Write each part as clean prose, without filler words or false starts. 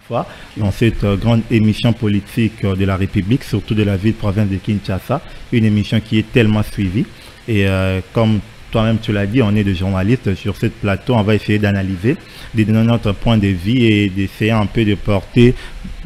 fois dans cette grande émission politique de la République, surtout de la ville province de Kinshasa, une émission qui est tellement suivie. Et comme toi-même tu l'as dit, on est des journalistes sur ce plateau, on va essayer d'analyser, de donner notre point de vue et d'essayer un peu de porter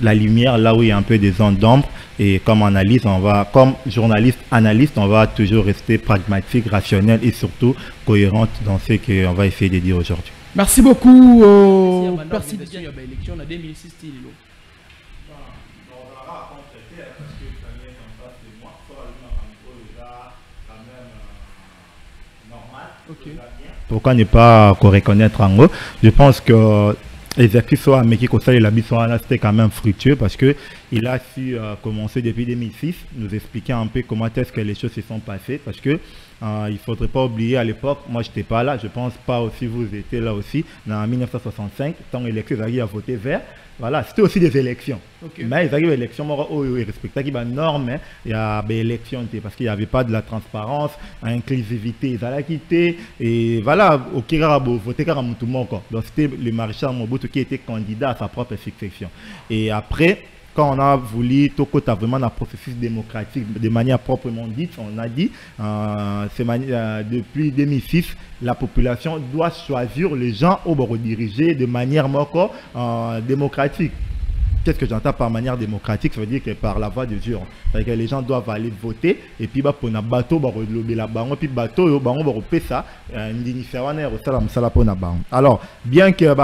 la lumière là où il y a un peu des zones d'ombre. Et comme analyste, comme journaliste, analyste, on va toujours rester pragmatique, rationnel et surtout cohérente dans ce qu'on va essayer de dire aujourd'hui. Merci beaucoup. Merci. Il y a une élection en 2006. Pourquoi ne pas reconnaître en eux? Je pense que l'exercice soit Meki Kosala et la Bissoana, c'était quand même fructueux parce qu'il a su commencer depuis 2006, nous expliquer un peu comment est-ce que les choses se sont passées. Parce que il ne faudrait pas oublier à l'époque, moi je n'étais pas là, je pense pas aussi vous étiez là aussi, en 1965, tant l'élection, ils ont voté vert. Voilà, c'était aussi des élections. Okay. Mais ils arrivent à l'élection, ils respectaient les normes, il y a des élections parce qu'il n'y avait pas de la transparence, inclusivité, ils allaient quitter. Et voilà, au Kirabo, voter Karamutumoko. Donc c'était le maréchal Mobutu qui était candidat à sa propre succession. Et après, quand on a voulu Tokota vraiment un processus démocratique de manière proprement dite, on a dit depuis 2006, la population doit choisir les gens au rediriger de manière démocratique. Qu'est-ce que j'entends par manière démocratique? Ça veut dire que par la voie de Dieu. C'est-à-dire que les gens doivent aller voter et puis pour un bateau, puis bateau, alors, bien que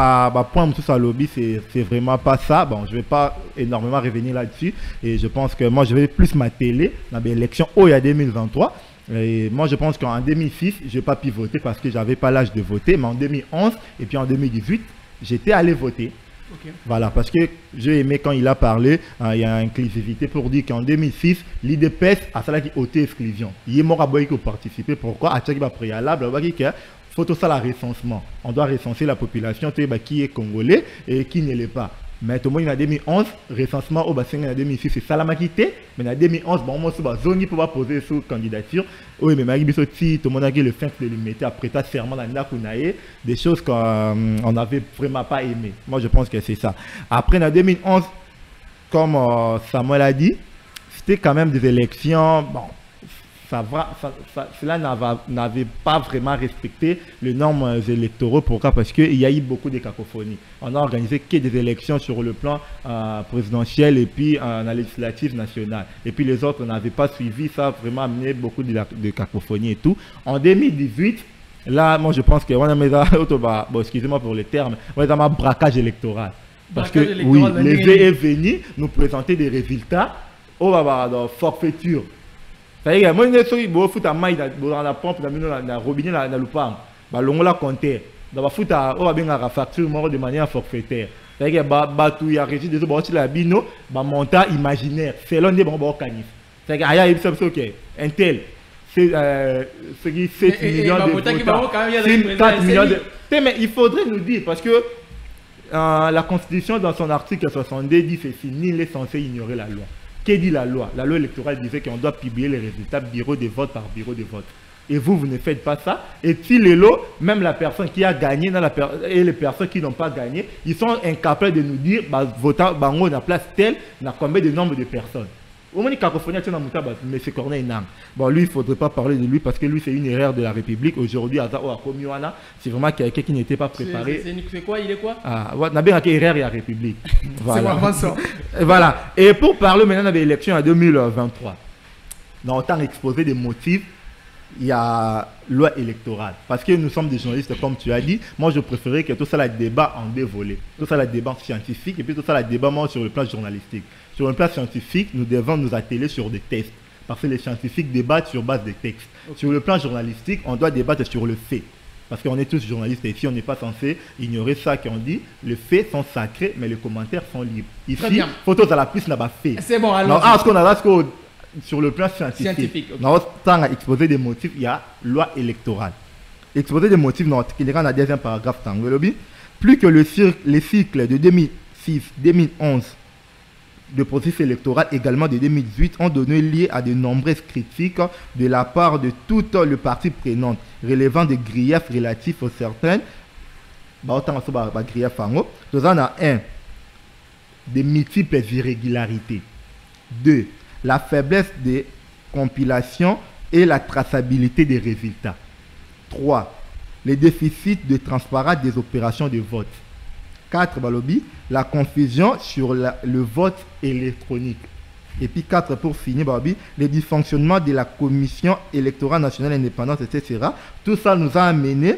point tout ça lobby, c'est vraiment pas ça. Bon, je vais pas énormément revenir là-dessus et je pense que moi je vais plus m'atteler dans l'élection il y a 2023. Et moi je pense qu'en 2006, je n'ai pas pu voter parce que j'avais pas l'âge de voter, mais en 2011 et puis en 2018, j'étais allé voter. Okay. Voilà, parce que j'ai aimé quand il a parlé, il y a inclusivité pour dire qu'en 2006, l'IDPS a cela qui ôté exclusion. Il est mort à boire qui participer. Pourquoi? À chaque préalable, il faut tout ça le recensement. On doit recenser la population qui est congolais et qui ne l'est pas. Mais tout le monde en 2011, recensement au bassin en 2006, c'est Salamakité. Mais en 2011, on a zone pour poser sous candidature. Oui, mais tout le monde a le fait de le mettre après ta serment dans la des choses qu'on n'avait vraiment pas aimé. Moi, je pense que c'est ça. Après, en 2011, comme Samuel a dit, c'était quand même des élections. Bon, cela n'avait pas vraiment respecté les normes électoraux. Pourquoi? Parce qu'il y a eu beaucoup de cacophonies. On a organisé que des élections sur le plan présidentiel et puis la législative nationale. Et puis les autres n'avaient pas suivi. Ça a vraiment amené beaucoup de cacophonie et tout. En 2018, là, moi je pense que on a mis bon, excusez-moi pour le terme, on a un braquage électoral. Parce que oui, les V est venu nous présenter des résultats dans forfaiture. C'est-à-dire moi, je suis dans la pompe, dans la robinet, dans le loupang. On l'a compté. Dans la foot, on va bien la facture de manière forfaitaire. C'est-à-dire que il y a régi des autres bino, montant imaginaire. C'est l'un des bons canifs. C'est-à-dire qu'il y a une chose qui un tel. C'est 7 millions de votants. 4 millions de... Mais il faudrait nous dire, parce que la Constitution, dans son article 62, dit ceci, nul n'est censé ignorer la loi. Que dit la loi? La loi électorale disait qu'on doit publier les résultats bureau de vote par bureau de vote. Et vous ne faites pas ça. Et si les lots, même la personne qui a gagné et les personnes qui n'ont pas gagné, ils sont incapables de nous dire, votant, on a place telle, on a combien de nombre de personnes. Au moins, cacophonie, mais c'est Corneille Nang. Bon, lui, il ne faudrait pas parler de lui parce que lui, c'est une erreur de la République. Aujourd'hui, c'est vraiment quelqu'un qui n'était pas préparé. C'est quoi? Il est quoi? On a bien une erreur de la République. Voilà. C'est vraiment ça. Voilà. Et pour parler maintenant de l'élection en 2023, dans autant exposer des motifs, il y a loi électorale. Parce que nous sommes des journalistes, comme tu as dit. Moi, je préférais que tout ça, le débat en deux volets. Tout ça, le débat scientifique et puis tout ça, le débat sur le plan journalistique. Sur le plan scientifique, nous devons nous atteler sur des tests. Parce que les scientifiques débattent sur base des textes. Okay. Sur le plan journalistique, on doit débattre sur le fait. Parce qu'on est tous journalistes et ici, on n'est pas censé ignorer ça qu'on dit. Les faits sont sacrés, mais les commentaires sont libres. Ici, photos à la piste n'a pas fait. C'est bon, alors. Sur le plan scientifique. Okay. Dans temps à exposer des motifs, il y a loi électorale. Exposer des motifs dans le deuxième paragraphe, plus que les cycles de 2006, 2011, de processus électoral également de 2018 ont donné lieu à de nombreuses critiques de la part de toutes les parties prenantes, relevant des griefs relatifs aux certaines. Nous en a un. de multiples irrégularités. 2. La faiblesse des compilations et la traçabilité des résultats. 3. Les déficits de transparence des opérations de vote. 4. Balobi, la confusion sur le vote électronique. Et puis 4, pour finir, Balobi, les dysfonctionnements de la Commission électorale nationale indépendante, etc. Tout ça nous a amené,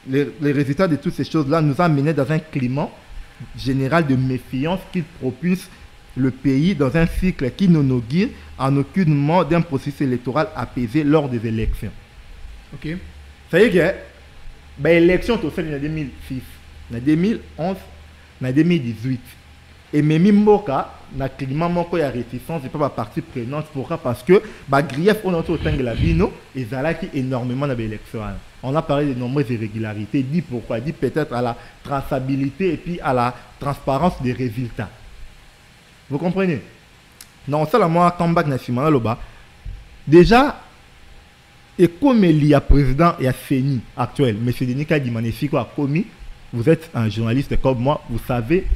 les résultats de toutes ces choses-là nous a amené dans un climat général de méfiance qui propulse le pays dans un cycle qui ne nous guide en aucunement d'un processus électoral apaisé lors des élections. Ok. Ça y est que l'élection tout fait en 2006, en 2011, en 2018. Et même Mboka, na climat moko ya réticence, c'est pas ma partie prenante. Pourquoi? Parce que grief on a tout autant que la bino et ça qui énormément dans l'élection. On a parlé de nombreuses irrégularités. Dit pourquoi? Dit peut-être à la traçabilité et puis à la transparence des résultats. Vous comprenez? Non, ça là moi comeback national là-bas. Déjà, et comme il y a président et a CENI actuel, M. Denis Kadimane Siko a commis, vous êtes un journaliste comme moi, vous savez,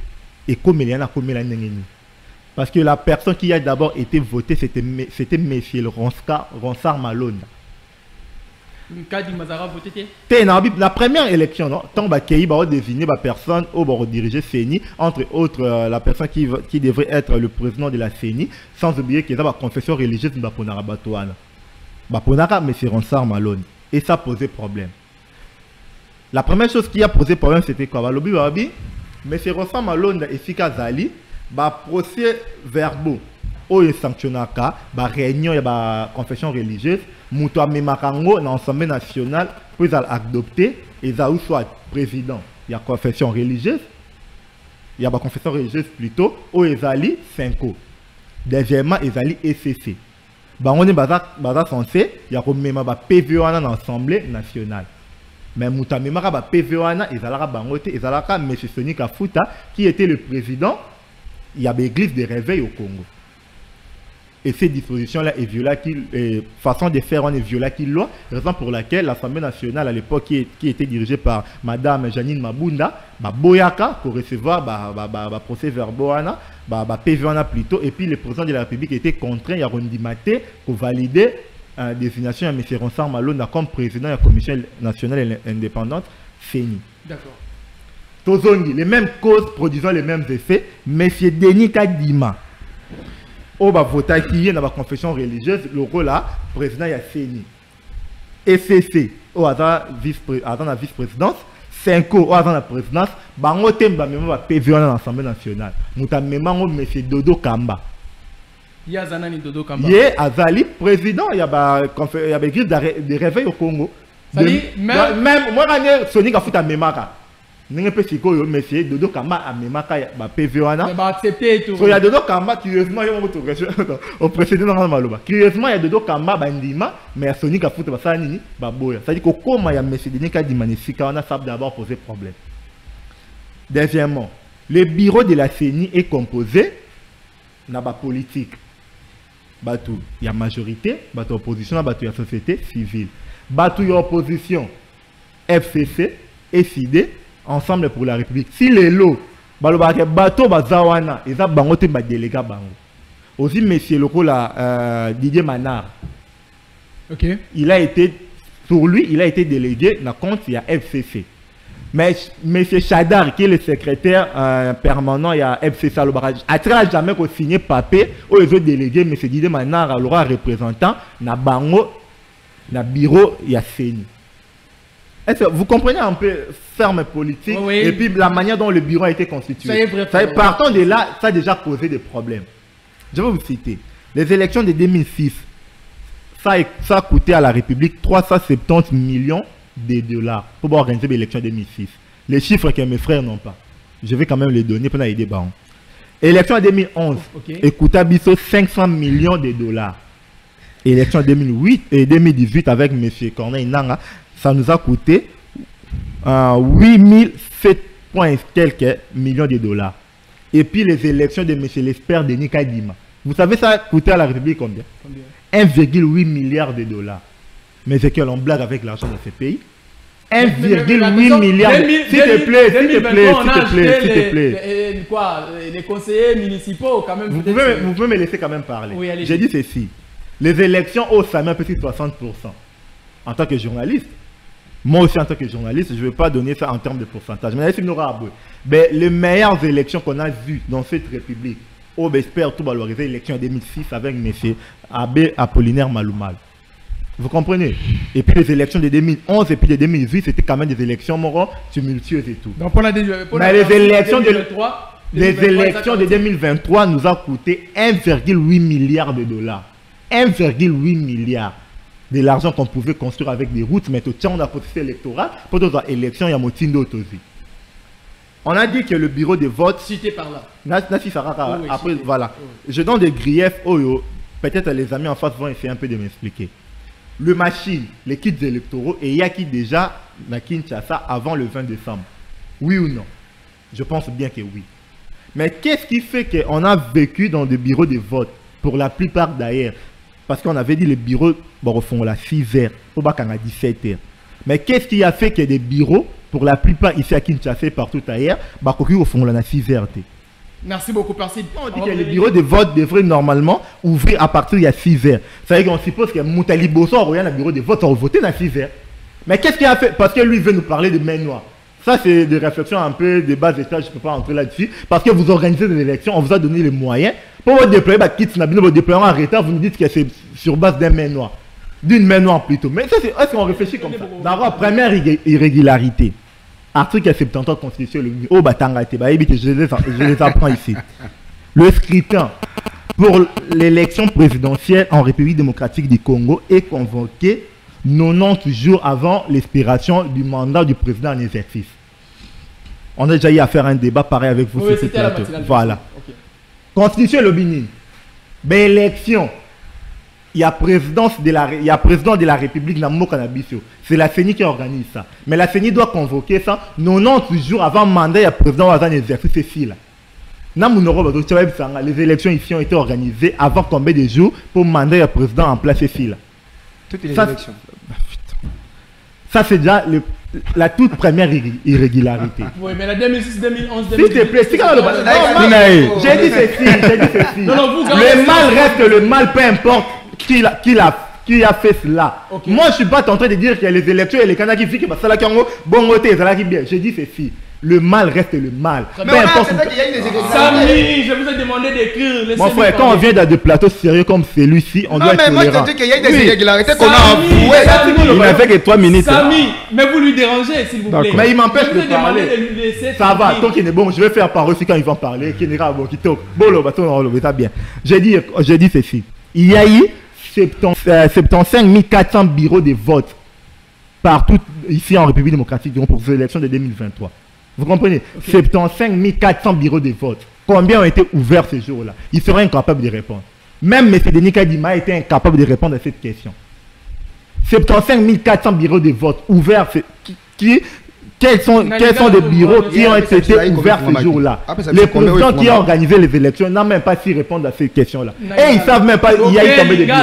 et comme il y en a commis la Nengeni. Parce que la personne qui a d'abord été votée, c'était M. Ronsard Malone. La première élection, non, tant qu'il va désigner la personne au bord diriger CENI, entre autres la personne qui devrait être le président de la CENI, sans oublier qu'il y a la confession religieuse de Baponara Batouana. Baponara, M. Ronsard Malone. Et ça posait problème. La première chose qui a posé problème, c'était quoi? M. Ronsard Malone et Fika Zali, procès verbaux. Où il sanctionnaka, réunion et confession religieuse, Moutoua Memakango dans l'Assemblée nationale, puis il a adopté, et il a soit président. Il y a confession religieuse, il y a confession religieuse plutôt, où il a 5 ans. Deuxièmement, il a ECC. On est censé, il y a même PVO dans l'Assemblée nationale. Mais Moutoua Memaka, PVO, il a M. Soni Kafuta, qui était le président, il y a l'église de réveil au Congo. Et ces dispositions-là est violée, façon de faire, on est violé qui loi, raison pour laquelle l'Assemblée nationale à l'époque qui était dirigée par Madame Janine Mabunda, Boyaka pour recevoir procès verbaux, PVana plutôt, et puis le président de la République était contraint, il y a rendimaté pour valider la désignation de M. Ronsard Malone comme président de la Commission nationale indépendante, CENI. D'accord. Les mêmes causes produisant les mêmes effets, M. Denis Kadima. Au voter qui est dans la confession religieuse, le rôle là, président de la CENI. ECC, au la vice-présidence, 5 ans au la présidence, bango temba même PV dans l'Assemblée nationale. Nous avons M. Dodo Kamba. Il y a Zanani Dodo Kamba. Il y a Azali, président, il y a l'église de réveil au Congo. Même moi, Sonic a fait un mémara. N'est pas si quoi, monsieur Dodo Kamba a mémaka PV wana. Mais accepter tout. Il y a Dodo Kamba curieusement au précédent dans Maloba. Curieusement il y a Dodo Kamba bandima mais Sonic a foutu ça nini baboya. Ça dit que comme il y a monsieur Denis Kadimane Sika on a ça d'abord posé problème. Deuxièmement, le bureau de la CENI est composé na ba politique. Batou, il y a majorité, batou opposition, batou il y a société civile. Batou il y a opposition FCC et FIDE ensemble pour la République. Si les lots, bateau bazawana, ils ont bangoté ba délégat bango. Aussi monsieur le Didier Manard. OK. Il a été pour lui, il a été délégué dans compte il y a FCC. Mais monsieur Chadar qui est le secrétaire permanent il y a FCC à l'Obarage, a jamais signé papier où ils ont délégué monsieur Didier Manard à représentant na bango na bureau il y a CENI. Vous comprenez un peu ferme politique et puis la manière dont le bureau a été constitué. Ça y est vrai. Partant de là, ça a déjà posé des problèmes. Je vais vous citer. Les élections de 2006, ça a coûté à la République 370 millions de dollars pour organiser l'élection 2006. Les chiffres que mes frères n'ont pas. Je vais quand même les donner pour aider. Élection en 2011, et coûta 500 millions de dollars. Élection en 2008 et 2018 avec M. Corneille Nanga, ça nous a coûté 8007 quelques millions de dollars. Et puis les élections de M. l'espère Denis Kadima. Vous savez ça a coûté à la République combien? 1,8 milliard de dollars. Mais c'est que l'on blague avec l'argent de ces pays. 1,8 milliard. S'il te plaît, s'il te plaît, s'il te plaît, s'il te plaît. Quoi, les conseillers municipaux, quand même. Vous pouvez me laisser quand même parler. Oui, allez-y. J'ai dit ceci. Les élections au Sami, un peu plus de 60%. En tant que journaliste, moi aussi en tant que journaliste, je ne vais pas donner ça en termes de pourcentage. Mais les meilleures élections qu'on a vues dans cette république, j'espère tout valoriser l'élection en 2006 avec M. Abbé Apollinaire Maloumal. Vous comprenez? Et puis les élections de 2011 et puis de 2018, c'était quand même des élections morales, tumultueuses et tout. Donc mais les élections de 2023 nous a coûté 1,8 milliard de dollars. 1,8 milliard de l'argent qu'on pouvait construire avec des routes, mais tout ça, on a processus électoral pour d'autres élections, il y a Motindo Tozi. On a dit que le bureau de vote... Cité par là. Après, voilà. Je donne des griefs. Peut-être les amis en face vont essayer un peu de m'expliquer. Le machine, les kits électoraux, et il y a qui déjà à Kinshasa avant le 20 décembre. Oui ou non? Je pense bien que oui. Mais qu'est-ce qui fait qu'on a vécu dans des bureaux de vote, pour la plupart d'ailleurs? Parce qu'on avait dit les bureaux font la 6 heures, au bac à 17 heures. Mais qu'est-ce qui a fait que des bureaux, pour la plupart ici à Kinshasa et partout ailleurs, au fond la 6 heures? Merci beaucoup, Persid. On dit que les bureaux de vote devraient normalement ouvrir à partir de 6 heures. Ça veut dire qu'on suppose que Moutali Bosso regarde le bureau de vote, on va voter dans 6 heures. Mais qu'est-ce qu'il a fait? Parce que lui veut nous parler de main noire. Ça, c'est des réflexions un peu de bas étage, je ne peux pas entrer là-dessus. Parce que vous organisez des élections, on vous a donné les moyens. Pour votre déployer, votre déploiement en retard, vous nous dites que c'est sur base d'un main noire. D'une main noire plutôt. Mais ça, est-ce qu'on réfléchit comme ça? D'abord, première irrégularité. Article 70 Constitution, je les apprends ici. Le scrutin pour l'élection présidentielle en République démocratique du Congo est convoqué 90 jours avant l'expiration du mandat du président en exercice. On a déjà eu à faire un débat pareil avec vous sur ce plateau. Voilà. Okay. Constitution Lobini. Élection. Il y a président de la République Nambo Cannabisio. C'est la CENI qui organise ça. Mais la CENI doit convoquer ça 90 jours avant le mandat. Il y a président dans un exercice ici. Les élections ici ont été organisées avant combien de jours pour mandat le président en place ici. Toutes les élections. Ça, c'est déjà la toute première irrégularité. Oui, mais la 2006, 2011, 2012... S'il te plaît, j'ai dit ceci. Le mal reste le mal, peu importe qui a fait cela. Okay. Moi, je ne suis pas en train de dire que les élections et les Canadiens qui disent que ça là bon côté, ça là qui bien. J'ai dit ceci. Le mal reste le mal. Mais importe. Samy, je vous ai demandé d'écrire. Mon frère, quand on vient dans des plateaux sérieux comme celui-ci, on doit être tolérant. Mais moi, je te dis qu'il y a des irrégularités qu'on a avouées. Il m'a fait que 3 minutes. Samy, mais vous lui dérangez, s'il vous plaît. Mais il m'empêche de parler. Ça va, tant qu'il est bon, je vais faire parole aussi quand ils vont parler. Bien. J'ai dit ceci. Il y a eu 75 400 bureaux de vote partout ici en République démocratique pour ces élections de 2023. Vous comprenez? Okay. 75 400 bureaux de vote. Combien ont été ouverts ce jour-là? Ils seraient incapables de répondre. Même M. Denis Kadima était incapable de répondre à cette question. 75 400 bureaux de vote ouverts. Quels sont les bureaux qui ont été ouverts ce jour-là? Les présidents qui ont organisé les élections n'ont même pas su répondre à ces questions-là. Et ils ne savent même pas, il y a eu combien de bureaux.